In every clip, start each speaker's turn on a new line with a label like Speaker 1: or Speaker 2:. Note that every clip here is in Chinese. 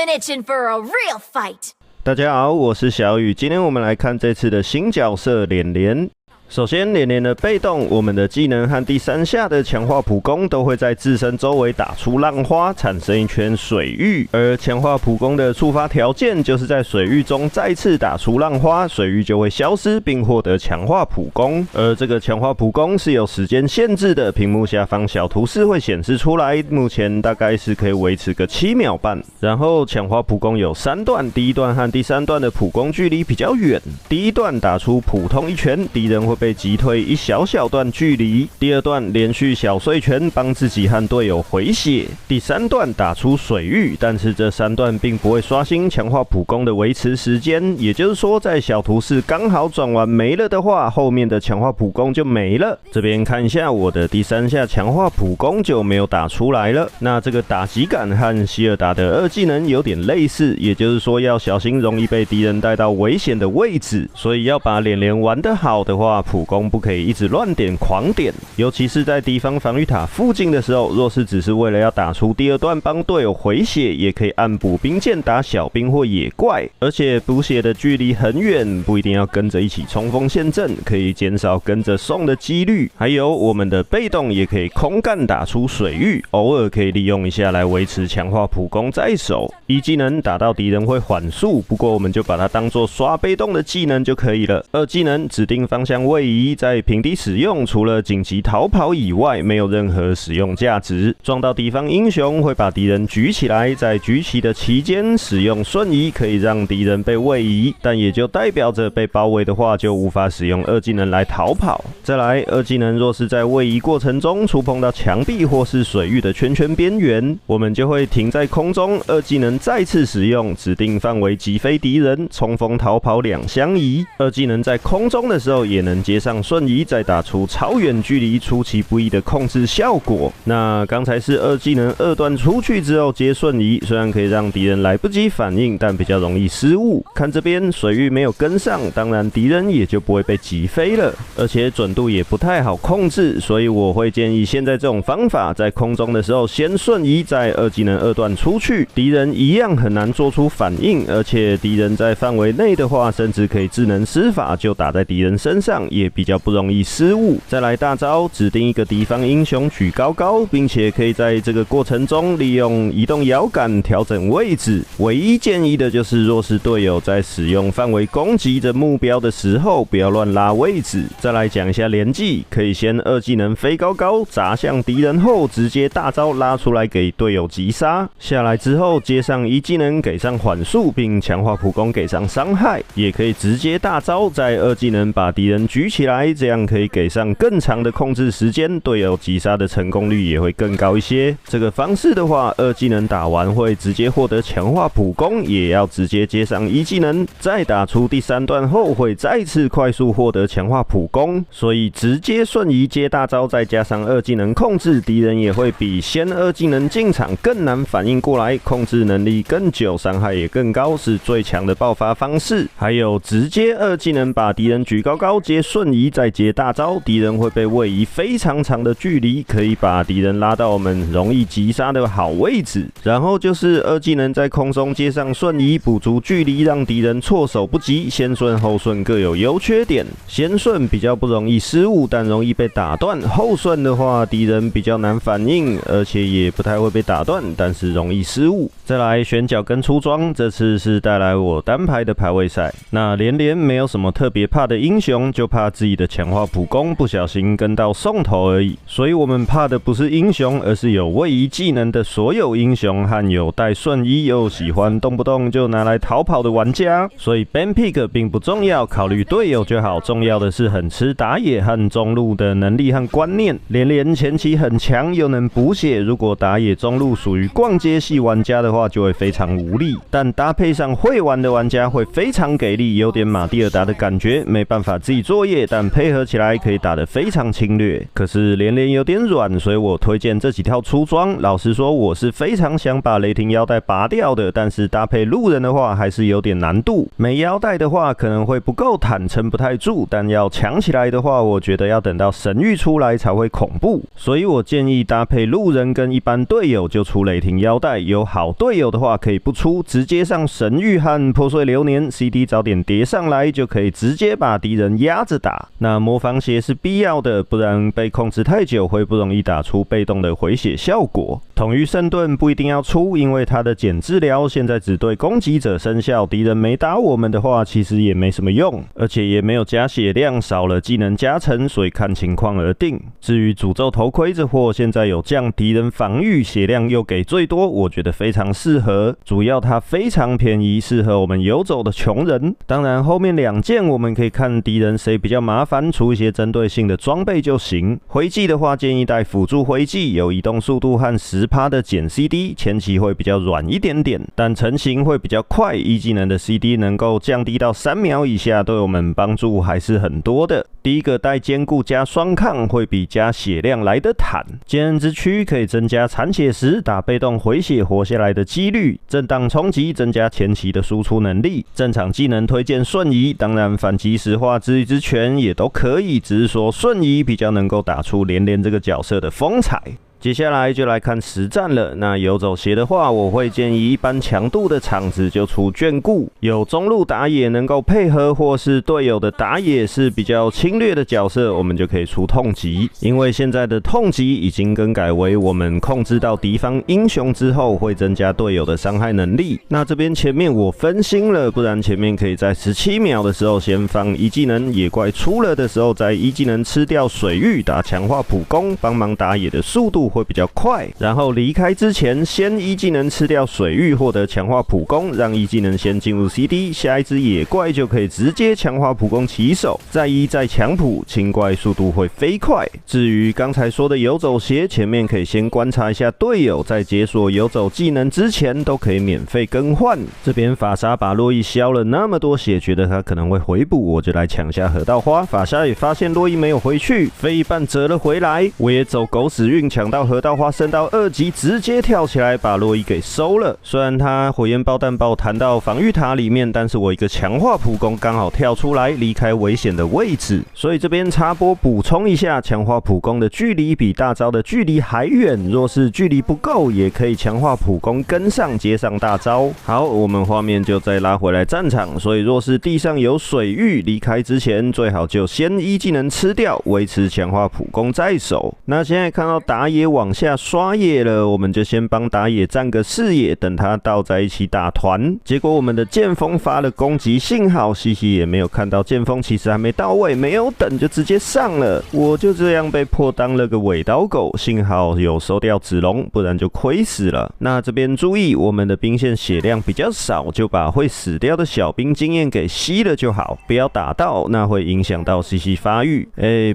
Speaker 1: been itching for a real fight.
Speaker 2: 大家好，我是小雨，今天我们来看这次的新角色连连。首先，连连的被动，我们的技能和第3下的强化普攻都会在自身周围打出浪花，产生一圈水域。而强化普攻的触发条件就是在水域中再次打出浪花，水域就会消失，并获得强化普攻。而这个强化普攻是有时间限制的，屏幕下方小图示会显示出来，目前大概是可以维持个7秒半。然后强化普攻有3段，第1段和第3段的普攻距离比较远，第1段打出普通一拳，敌人会被击退一小段距离。第2段连续小碎拳帮自己和队友回血。第3段打出水域，但是这3段并不会刷新强化普攻的维持时间，也就是说在小图示刚好转完没了的话，后面的强化普攻就没了。这边看一下我的第3下强化普攻就没有打出来了。那这个打击感和希尔达的2技能有点类似，也就是说要小心容易被敌人带到危险的位置，所以要把连连玩得好的话，普攻不可以一直乱点狂点，尤其是在敌方防御塔附近的时候，若是只是为了要打出第2段帮队友回血，也可以按补兵剑打小兵或野怪，而且补血的距离很远，不一定要跟着一起冲锋陷阵，可以减少跟着送的几率。还有我们的被动也可以空干打出水域，偶尔可以利用一下来维持强化普攻在手。1技能打到敌人会缓速，不过我们就把它当作刷被动的技能就可以了。2技能指定方向位移，在平地使用，除了紧急逃跑以外，没有任何使用价值。撞到敌方英雄会把敌人举起来，在举起的期间使用瞬移，可以让敌人被位移，但也就代表着被包围的话就无法使用2技能来逃跑。再来，2技能若是在位移过程中触碰到墙壁或是水域的圈圈边缘，我们就会停在空中，2技能再次使用，指定范围击飞敌人，冲锋逃跑2相宜。2技能在空中的时候也能接上瞬移，再打出超远距离出其不意的控制效果。那刚才是2技能2段出去之后接瞬移，虽然可以让敌人来不及反应，但比较容易失误。看这边水域没有跟上，当然敌人也就不会被击飞了，而且准度也不太好控制，所以我会建议现在这种方法，在空中的时候先瞬移，在2技能2段出去，敌人一样很难做出反应，而且敌人在范围内的话，甚至可以智能施法就打在敌人身上，也比较不容易失误。再来大招，指定一个敌方英雄举高高，并且可以在这个过程中利用移动摇杆调整位置。唯一建议的就是，若是队友在使用范围攻击的目标的时候，不要乱拉位置。再来讲一下连技，可以先2技能飞高高砸向敌人后，直接大招拉出来给队友击杀。下来之后接上1技能给上缓速，并强化普攻给上伤害，也可以直接大招在2技能把敌人举起来，这样可以给上更长的控制时间，队友击杀的成功率也会更高一些。这个方式的话，2技能打完会直接获得强化普攻，也要直接接上1技能，再打出第3段后会再次快速获得强化普攻，所以直接瞬移接大招，再加上2技能控制，敌人也会比先2技能进场更难反应过来，控制能力更久，伤害也更高，是最强的爆发方式。还有直接2技能把敌人举高高接瞬移再接大招，敌人会被位移非常长的距离，可以把敌人拉到我们容易击杀的好位置。然后就是2技能在空中接上瞬移，补足距离，让敌人措手不及。先顺后顺各有优缺点，先顺比较不容易失误，但容易被打断；后顺的话，敌人比较难反应，而且也不太会被打断，但是容易失误。再来选角跟出装，这次是带来我单排的排位赛。那连连没有什么特别怕的英雄，就怕自己的强化普攻不小心跟到送头而已。所以我们怕的不是英雄，而是有位移技能的所有英雄和有带瞬移又喜欢动不动就拿来逃跑的玩家。所以 ban pick 并不重要，考虑队友就好。重要的是很吃打野和中路的能力和观念。连连前期很强，又能补血，如果打野中路属于逛街系玩家的话，就会非常无力。但搭配上会玩的玩家会非常给力，有点马蒂尔达的感觉。没办法自己作业野，但配合起来可以打得非常侵略。可是连连有点软，所以我推荐这几套出装。老实说，我是非常想把雷霆腰带拔掉的，但是搭配路人的话还是有点难度。没腰带的话可能会不够坦，撑不太住，但要强起来的话，我觉得要等到神域出来才会恐怖。所以我建议搭配路人跟一般队友就出雷霆腰带，有好队友的话可以不出，直接上神域和破碎流年 CD 早点叠上来，就可以直接把敌人压着打。那魔防鞋是必要的，不然被控制太久会不容易打出被动的回血效果。统御圣盾不一定要出，因为它的减治疗现在只对攻击者生效，敌人没打我们的话其实也没什么用，而且也没有加血量，少了技能加成，所以看情况而定。至于诅咒头盔这货现在有降敌人防御，血量又给最多，我觉得非常适合，主要它非常便宜，适合我们游走的穷人。当然后面2件我们可以看敌人谁比较麻烦，出一些针对性的装备就行。徽记的话建议带辅助徽记，有移动速度和10%的减 CD， 前期会比较软一点点，但成型会比较快，一技能的 CD 能够降低到3秒以下，对我们帮助还是很多的。第一个带坚固加双抗，会比加血量来得坦。坚韧之躯可以增加残血时打被动回血活下来的几率，震荡冲击增加前期的输出能力。正常技能推荐瞬移，当然反击石化治愈之拳也都可以，只是说瞬移比较能够打出连连这个角色的风采。接下来就来看实战了。那游走鞋的话，我会建议一般强度的场子就出眷顾，有中路打野能够配合，或是队友的打野是比较侵略的角色，我们就可以出痛击。因为现在的痛击已经更改为我们控制到敌方英雄之后，会增加队友的伤害能力。那这边前面我分心了，不然前面可以在17秒的时候先放一技能，野怪出了的时候再一技能吃掉水域，打强化普攻，帮忙打野的速度会比较快，然后离开之前先一技能吃掉水域，获得强化普攻，让一技能先进入 CD， 下一只野怪就可以直接强化普攻起手，再强普，清怪速度会飞快。至于刚才说的游走鞋，前面可以先观察一下队友，在解锁游走技能之前都可以免费更换。这边法沙把洛伊消了那么多血，觉得他可能会回补，我就来抢下河道花。法沙也发现洛伊没有回去，飞一半折了回来，我也走狗屎运抢到河道花升到2级，直接跳起来把洛伊给收了。虽然他火焰爆弹把我弹到防御塔里面，但是我一个强化普攻刚好跳出来，离开危险的位置。所以这边插播补充一下，强化普攻的距离比大招的距离还远，若是距离不够，也可以强化普攻跟上接上大招。好，我们画面就再拉回来战场。所以若是地上有水域，离开之前最好就先一技能吃掉，维持强化普攻在手。那现在看到打野往下刷野了，我们就先帮打野占个视野，等他到在一起打团。结果我们的剑锋发了攻击信号，西西也没有看到剑锋其实还没到位，没有等就直接上了，我就这样被迫当了个尾刀狗，幸好有收掉子龙，不然就亏死了。那这边注意，我们的兵线血量比较少，就把会死掉的小兵经验给吸了就好，不要打到，那会影响到西西发育。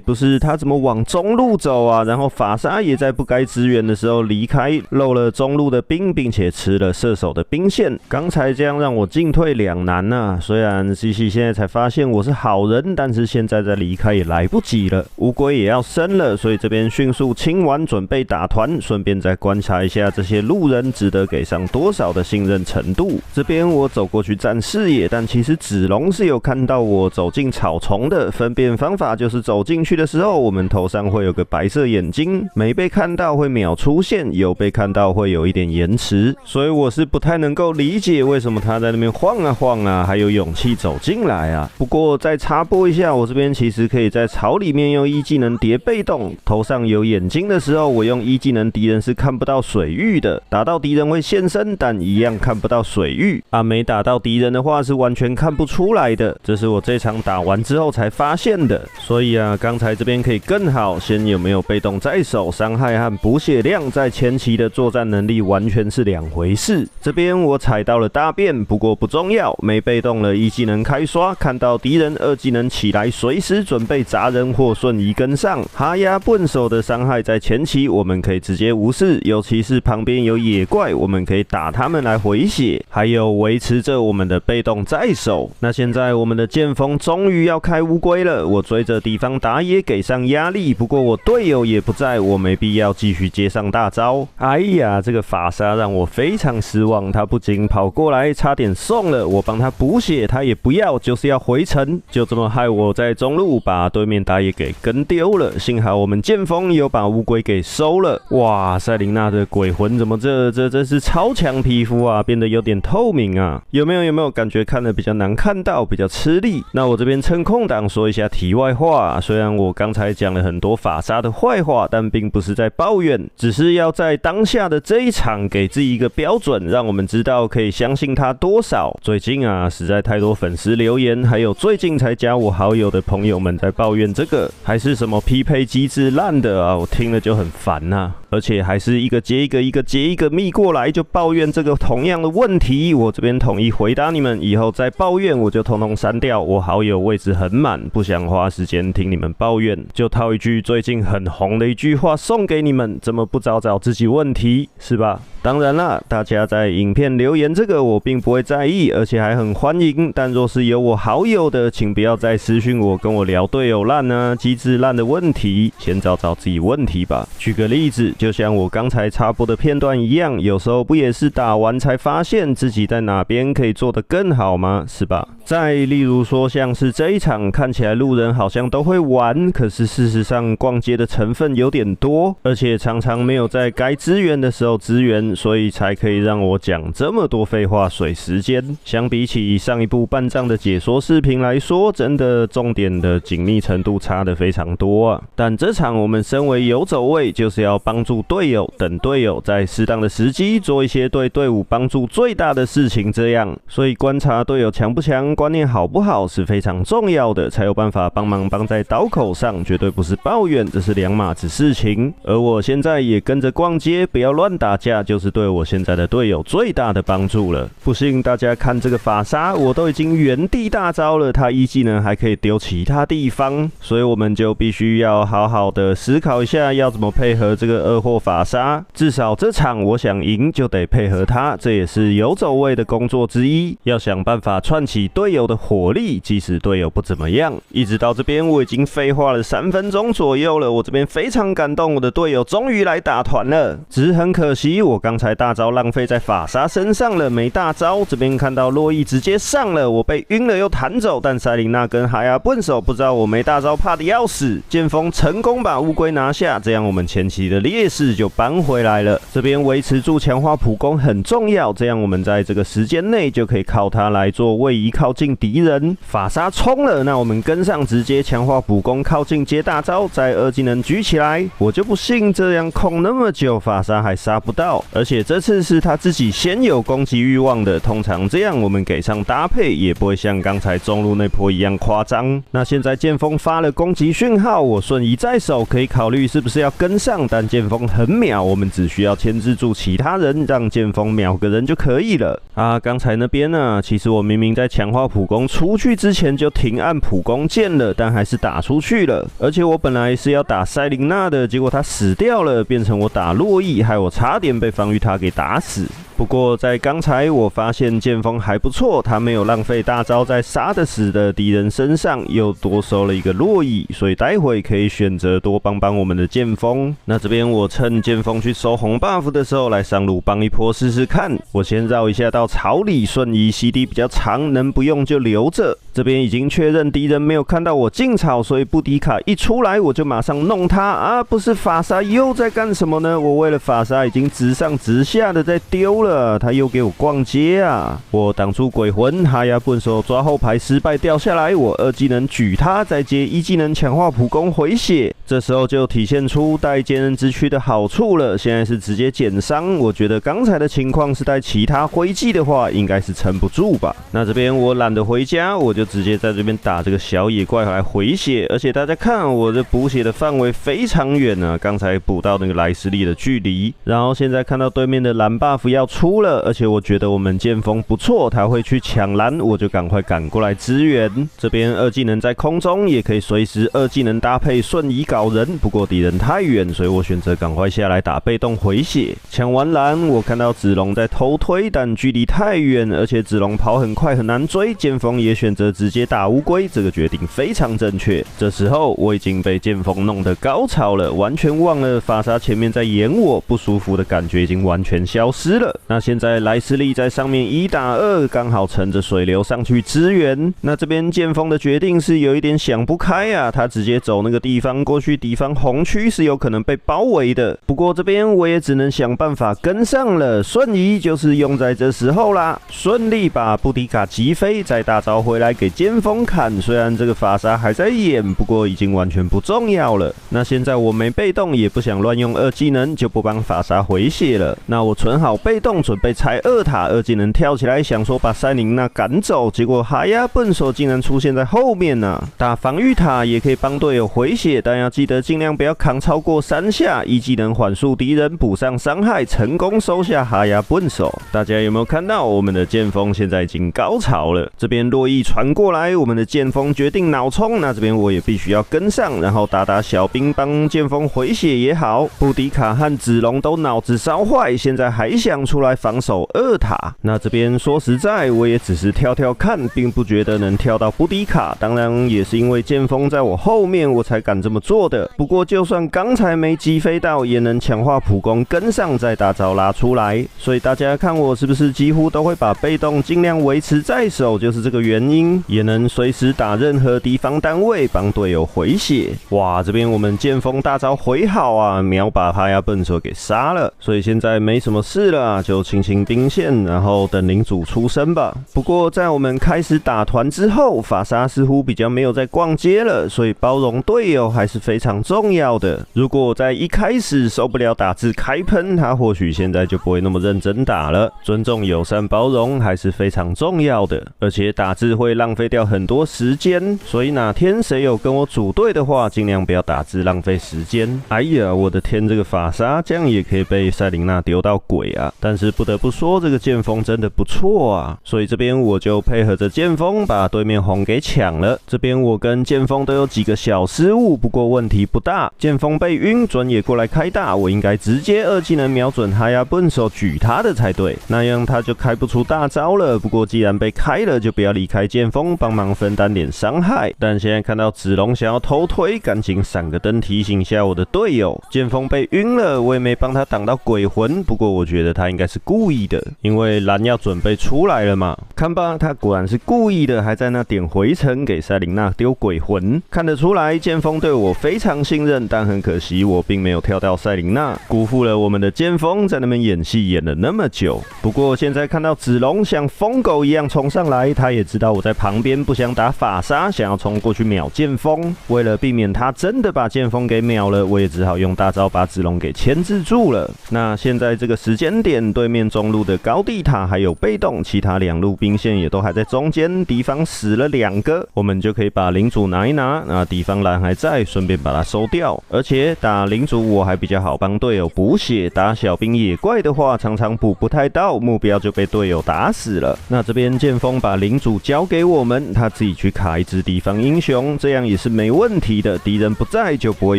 Speaker 2: 不是他怎么往中路走啊？然后法沙也在不该支援的时候离开，漏了中路的兵，并且吃了射手的兵线。刚才这样让我进退两难啊。虽然西西现在才发现我是好人，但是现在再离开也来不及了，乌龟也要生了，所以这边迅速清完，准备打团，顺便再观察一下这些路人值得给上多少的信任程度。这边我走过去占视野，但其实子龙是有看到我走进草丛的。分辨方法就是走进去的时候，我们头上会有个白色眼睛，没被看到会秒出现，有被看到会有一点延迟，所以我是不太能够理解为什么他在那边晃啊晃啊，还有勇气走进来啊。不过再插播一下，我这边其实可以在草里面用一技能叠被动，头上有眼睛的时候，我用一技能敌人是看不到水域的，打到敌人会现身，但一样看不到水域啊。没打到敌人的话是完全看不出来的，这是我这场打完之后才发现的。所以啊，刚才这边可以更好，先有没有被动在手，伤害态和补血量在前期的作战能力完全是两回事。这边我踩到了大便，不过不重要，没被动了一技能开刷，看到敌人二技能起来，随时准备砸人或瞬移跟上。哈压笨手的伤害在前期我们可以直接无视，尤其是旁边有野怪，我们可以打他们来回血，还有维持着我们的被动在手。那现在我们的剑锋终于要开乌龟了，我追着敌方打野给上压力，不过我队友也不在，我没必要继续接上大招。哎呀，这个法沙让我非常失望，他不仅跑过来差点送了，我帮他补血他也不要，就是要回城，就这么害我在中路把对面打野给跟丢了。幸好我们剑锋有把乌龟给收了。哇，赛琳娜的鬼魂怎么这是超强皮肤啊，变得有点透明啊，有没有感觉看得比较难看到，比较吃力？那我这边趁空档说一下题外话，虽然我刚才讲了很多法沙的坏话，但并不是在抱怨，只是要在当下的这一场给自己一个标准，让我们知道可以相信他多少。最近啊，实在太多粉丝留言，还有最近才加我好友的朋友们在抱怨这个，还是什么匹配机制烂的啊，我听了就很烦啊。而且还是一个接一个，一个接一个密过来就抱怨这个同样的问题，我这边统一回答你们，以后再抱怨我就统统删掉，我好友位置很满，不想花时间听你们抱怨，就套一句最近很红的一句话送给你们，怎么不找自己问题，是吧？当然啦，大家在影片留言这个我并不会在意，而且还很欢迎，但若是有我好友的，请不要再私讯我跟我聊队友烂啊、机制烂的问题，先找自己问题吧。举个例子，就像我刚才插播的片段一样，有时候不也是打完才发现自己在哪边可以做得更好吗？是吧？再例如说，像是这一场看起来路人好像都会玩，可是事实上逛街的成分有点多，而且常常没有在该支援的时候支援，所以才可以让我讲这么多废话水时间。相比起上一部半藏的解说视频来说，真的重点的紧密程度差得非常多啊。但这场我们身为游走位，就是要帮助队友，等队友在适当的时机做一些对队伍帮助最大的事情，这样。所以观察队友强不强，观念好不好是非常重要的，才有办法帮忙帮在刀口上，绝对不是抱怨，这是两码子事情。而我现在也跟着逛街，不要乱打架，就是对我现在的队友最大的帮助了。不信大家看这个法沙，我都已经原地大招了，他一技能还可以丢其他地方，所以我们就必须要好好的思考一下要怎么配合这个二货法沙。至少这场我想赢就得配合他，这也是游走位的工作之一，要想办法串起队友的火力，即使队友不怎么样。一直到这边我已经废话了3分钟左右了，我这边非常感动，我的队友终于来打团了。只是很可惜，我刚才大招浪费在法沙身上了，没大招。这边看到洛伊直接上了，我被晕了又弹走，但赛琳娜跟哈亚笨手不知道我没大招，怕得要死。剑锋成功把乌龟拿下，这样我们前期的劣势就扳回来了。这边维持住强化普攻很重要，这样我们在这个时间内就可以靠它来做位移靠近敌人。法沙冲了，那我们跟上直接强化普攻靠近接大招，再二技能举起来。我就不信这样控那么久法沙还杀不到，而且这次是他自己先有攻击欲望的，通常这样我们给上搭配也不会像刚才中路那波一样夸张。那现在剑锋发了攻击讯号，我瞬移在手，可以考虑是不是要跟上，但剑锋很秒，我们只需要牵制住其他人，让剑锋秒个人就可以了。啊，刚才那边呢，其实我明明在强化普攻出去之前就停按普攻键了，但还是打出去了。而且我本来是要打赛琳娜的，结果他死掉了，变成我打洛伊，害我差点被防御塔给打死。不过在刚才我发现剑锋还不错，他没有浪费大招在杀得死的敌人身上，又多收了一个洛伊，所以待会可以选择多帮帮我们的剑锋。那这边我趁剑锋去收红 buff 的时候来上路帮一波试试看。我先绕一下到草里，瞬移 CD 比较长，能不用就留着。这边已经确认敌人没有看到我进草，所以布迪卡一出来我就马上弄他啊！不是法沙又在干什么呢？我为了法沙已经直上直下的在丢了，他又给我逛街啊！我挡住鬼魂，哈亚笨手抓后排失败掉下来，我二技能举他，再接一技能强化普攻回血。这时候就体现出带坚韧之躯的好处了。现在是直接减伤，我觉得刚才的情况是带其他徽记的话，应该是撑不住吧。那这边我懒得回家，我就直接在这边打这个小野怪来回血。而且大家看我这补血的范围非常远啊，刚才补到那个莱斯利的距离。然后现在看到对面的蓝 buff 要出了，而且我觉得我们剑锋不错，他会去抢蓝，我就赶快赶过来支援。这边二技能在空中，也可以随时二技能搭配瞬移搞人，不过敌人太远，所以我选择赶快下来打被动回血。抢完蓝，我看到子龙在偷推，但距离太远，而且子龙跑很快很难追，剑锋也选择直接打乌龟，这个决定非常正确。这时候我已经被剑锋弄得高潮了，完全忘了法沙前面在演我，不舒服的感觉已经完全消失了。那现在莱斯利在上面1打2，刚好乘着水流上去支援。那这边剑锋的决定是有一点想不开啊，他直接走那个地方过去，敌方红区是有可能被包围的。不过这边我也只能想办法跟上了，瞬移就是用在这时候啦，顺利把布迪卡击飞，再大招回来给剑锋砍。虽然这个法沙还在演，不过已经完全不重要了。那现在我没被动，也不想乱用二技能，就不帮法沙回血了。那我存好被动，准备拆2塔，二技能跳起来，想说把赛琳娜赶走，结果哈亚笨手竟然出现在后面啊！打防御塔也可以帮队友回血，但要记得尽量不要扛超过3下，一技能缓速敌人，补上伤害，成功收下哈亚笨手。大家有没有看到我们的剑锋现在已经高潮了？这边洛伊传过来，我们的剑锋决定脑冲，那这边我也必须要跟上，然后打打小兵帮剑锋回血也好。布迪卡和子龙都脑子烧坏，现在还想出来防守2塔。那这边说实在，我也只是跳跳看，并不觉得能跳到布迪卡，当然也是因为剑锋在我后面，我才敢这么做的。不过就算刚才没击飞到，也能强化普攻跟上，再大招拉出来。所以大家看我是不是几乎都会把被动尽量维持在手，就是这个原因，也能随时打任何敌方单位，帮队友回血。哇，这边我们剑锋大招回好啊，秒把哈亚笨手给杀了。所以现在没什么事了啊，就清清兵线，然后等领主出生吧。不过在我们开始打团之后，法沙似乎比较没有在逛街了，所以包容队友还是非常重要的。如果我在一开始受不了打字开喷，他或许现在就不会那么认真打了。尊重、友善、包容还是非常重要的，而且打字会浪费掉很多时间，所以哪天谁有跟我组队的话，尽量不要打字浪费时间。哎呀，我的天，这个法沙这样也可以被赛琳娜丢到鬼啊！但是不得不说，这个剑锋真的不错啊，所以这边我就配合着剑锋把对面红给抢了。这边我跟剑锋都有几个小失误，不过问题不大。剑锋被晕，准也过来开大，我应该直接二技能瞄准哈亚笨手举他的才对，那样他就开不出大招了。不过既然被开了，就不要离开剑锋，帮忙分担点伤害。但现在看到子龙想要偷推，赶紧闪个灯提醒一下我的队友。剑锋被晕了，我也没帮他挡到鬼魂，不过我觉得他应该是故意的，因为蓝要准备出来了嘛。看吧，他果然是故意的，还在那点回城给赛琳娜丢鬼魂。看得出来剑锋对我非常信任，但很可惜我并没有跳到赛琳娜，辜负了我们的剑锋在那边演戏演了那么久。不过现在看到子龙像疯狗一样冲上来，他也知道我在旁边不想打法沙，想要冲过去秒剑锋。为了避免他真的把剑锋给秒了，我也只好用大招把子龙给牵制住了。那现在这个时间点，对面中路的高地塔还有被动，其他2路兵线也都还在中间，敌方死了2个，我们就可以把领主拿一拿。那敌方蓝还在，顺便把它收掉。而且打领主我还比较好帮队友补血，打小兵野怪的话常常补不太到，目标就被队友打死了。那这边剑锋把领主交给我们，他自己去卡一只敌方英雄，这样也是没问题的，敌人不在就不会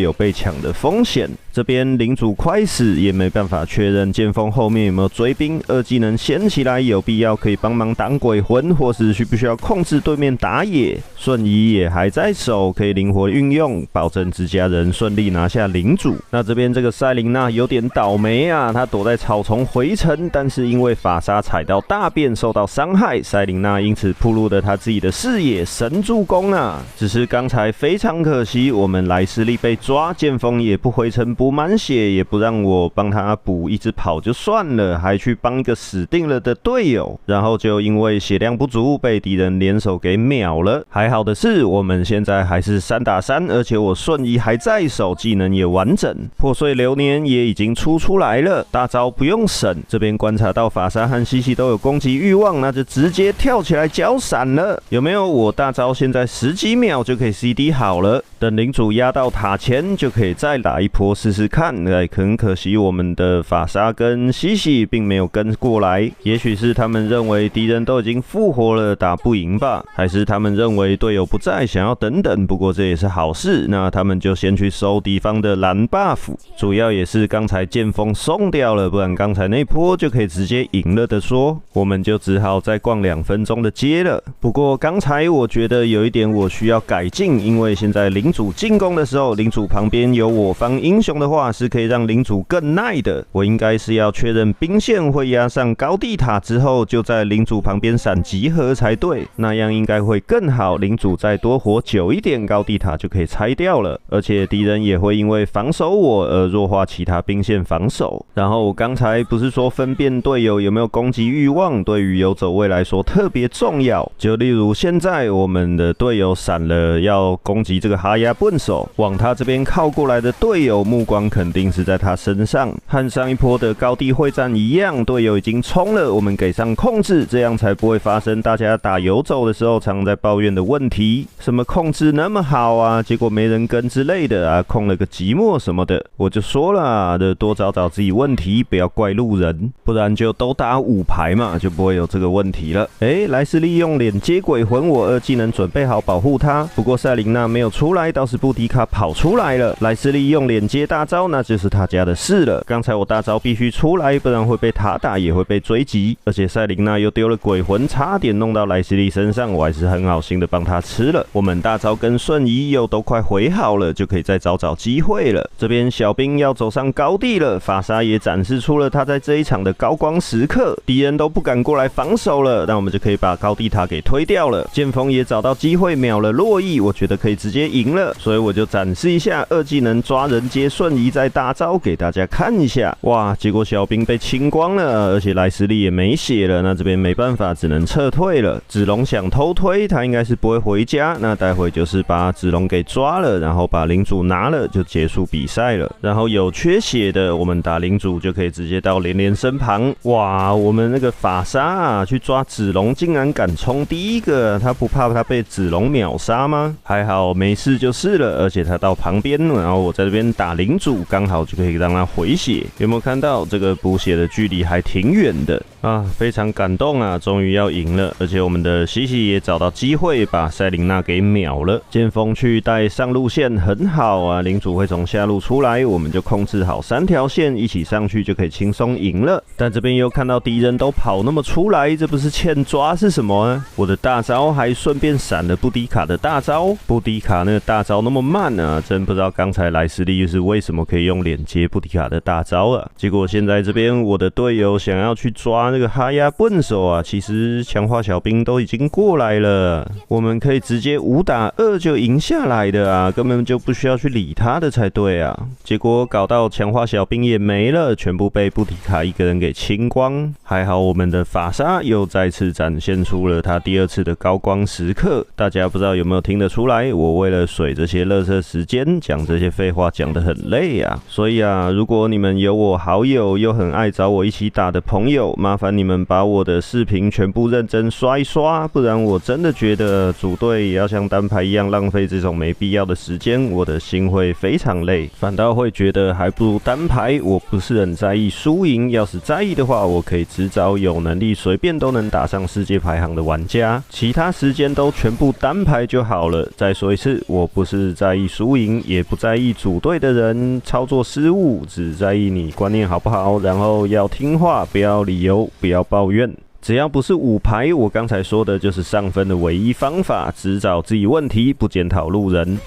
Speaker 2: 有被抢的风险。这边领主快死，也没办法确认剑锋后面有没有追兵，二技能掀起来，有必要可以帮忙挡鬼魂，或是需不需要控制对面打野。瞬移也还在手，可以灵活运用，保证自家人顺利拿下领主。那这边这个赛琳娜有点倒霉啊，她躲在草丛回城，但是因为法沙踩到大便受到伤害，赛琳娜因此暴露了她自己的视野，神助攻啊！只是刚才非常可惜，我们莱斯利被抓，剑锋也不回城补满血，也不让我帮他补，一直跑就算了，还去帮一个死定了的队友，然后就因为血量不足被敌人联手给秒了。还好的是我们现在还是3打3，而且我瞬瞬移还在手，技能也完整，破碎流年也已经出来了，大招不用省。这边观察到法沙和西西都有攻击欲望，那就直接跳起来脚闪了。有没有？我大招现在10几秒就可以 CD 好了，等领主压到塔前就可以再打一波试试看。很可惜我们的法沙跟西西并没有跟过来，也许是他们认为敌人都已经复活了，打不赢吧，还是他们认为队友不在，想要等等。不过这也是好事，那他们就先去收敌方的蓝 buff， 主要也是刚才剑锋送掉了，不然刚才那波就可以直接赢了的说，我们就只好再逛2分钟的街了。不过刚才我觉得有一点我需要改进，因为现在领主进攻的时候，领主旁边有我方英雄的话，是可以让领主更耐的。我应该是要确认兵线会压上高地塔之后，就在领主旁边闪集合才对，那样应该会更好。领主再多活久一点，高地塔就可以拆掉了，而且敌人也会因为防守我而弱化其他兵线防守。然后我刚才不是说分辨队友有没有攻击欲望，对于游走位来说特别重要。就例如现在我们的队友闪了要攻击这个哈亚笨手，往他这边靠过来的队友目光肯定是在他身上，和上一波的高地会战一样，队友已经冲了，我们给上控制，这样才不会发生大家打游走的时候常在抱怨的问题，什么控制那么好啊，结果没人跟之类的啊，控了个寂寞什么的。我就说了啊，多找找自己问题，不要怪路人，不然就都打5排嘛，就不会有这个问题了。莱斯利用脸接鬼魂，我2技能准备好保护他，不过赛琳娜没有出来，倒是布迪卡跑出来了。莱斯利用脸接大招，那就是他家的事了。刚才我大招必须出来，不然会被塔打，也会被追击，而且赛琳娜又丢了鬼魂，差点弄到莱斯利身上，我还是很好心的帮他吃了。我们大招跟瞬移又都快回好了，就可以再找机会了。这边小兵要走上高地了，法沙也展示出了他在这一场的高光时刻，敌人都不敢过来防守了，那我们就可以把高地塔给推掉了。剑锋也找到机会秒了洛邑，我觉得可以直接赢了，所以我就展示一下2技能抓人接瞬移再大招给大家看一下。哇，结果小兵被清光了，而且莱斯利也没血了，那这边没办法，只能撤退了。子龙想偷推，他应该是不会回家，那待会就是把子龙给抓了，然后把领主拿了，就结束比赛了。然后有缺血的，我们打领主就可以直接到连连身旁。哇，我们那个法沙啊，去抓子龙竟然敢冲第一个，他不怕他被子龙秒杀吗？还好没事就是了，而且他到旁边，然后我在这边打领主，刚好就可以让他回血。有没有看到这个补血的距离还挺远的啊？非常感动啊，终于要赢了，而且我们的西西也找到机会把赛琳娜给秒了。剑锋去带上路线很好啊，领主会从下路出来，我们就控制好3条线一起上去就可以轻松赢了。但这边又看到敌人都跑那么出来，这不是欠抓是什么啊？我的大招还顺便闪了布迪卡的大招，布迪卡那个大招那么慢啊，真不知道刚才莱斯利是为什么可以用脸接布迪卡的大招啊。结果现在这边我的队友想要去抓那个哈亚笨手啊，其实强化小兵都已经过来了，我们可以直接5打2就赢下来的啊，根本就不需要去理他的才对啊。结果搞到强化小兵也没了，全部被布迪卡一个人给清光。还好我们的法沙又再次展现出了他第2次的高光时刻，大家不知道有没有听得出来，我为了水这些垃圾时间讲这些废话讲得很累啊。所以啊，如果你们有我好友又很爱找我一起打的朋友，麻烦你们把我的视频全部认真刷一刷，不然我真的觉得组队也要像单排一样浪费这种没必要的时间，我的心会非常累，反倒会觉得还不如单排。我不是很在意输赢，要是在意的话，我可以只找有能力随便都能打上世界排行的玩家，其他时间都全部单排就好了。再说一次，我不是在意输赢，也不在意组队的人操作失误，只在意你观念好不好，然后要听话，不要理由，不要抱怨。只要不是5排，我刚才说的就是上分的唯一方法，只找自己问题，不检讨路人。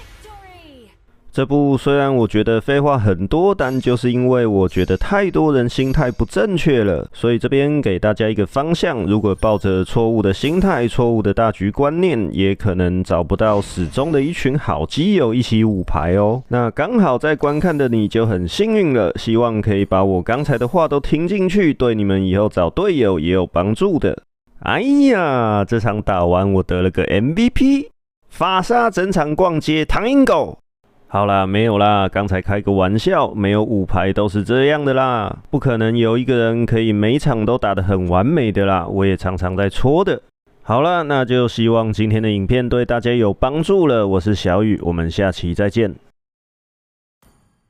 Speaker 2: 这部虽然我觉得废话很多，但就是因为我觉得太多人心态不正确了，所以这边给大家一个方向，如果抱着错误的心态、错误的大局观念，也可能找不到始终的一群好基友一起5排哦。那刚好在观看的你就很幸运了，希望可以把我刚才的话都听进去，对你们以后找队友也有帮助的。哎呀，这场打完我得了个 MVP， 法沙整场逛街唐鹰狗。好啦，没有啦，刚才开个玩笑，没有5排都是这样的啦，不可能有一个人可以每场都打得很完美的啦，我也常常在戳的。好啦，那就希望今天的影片对大家有帮助了，我是小雨，我们下期再见。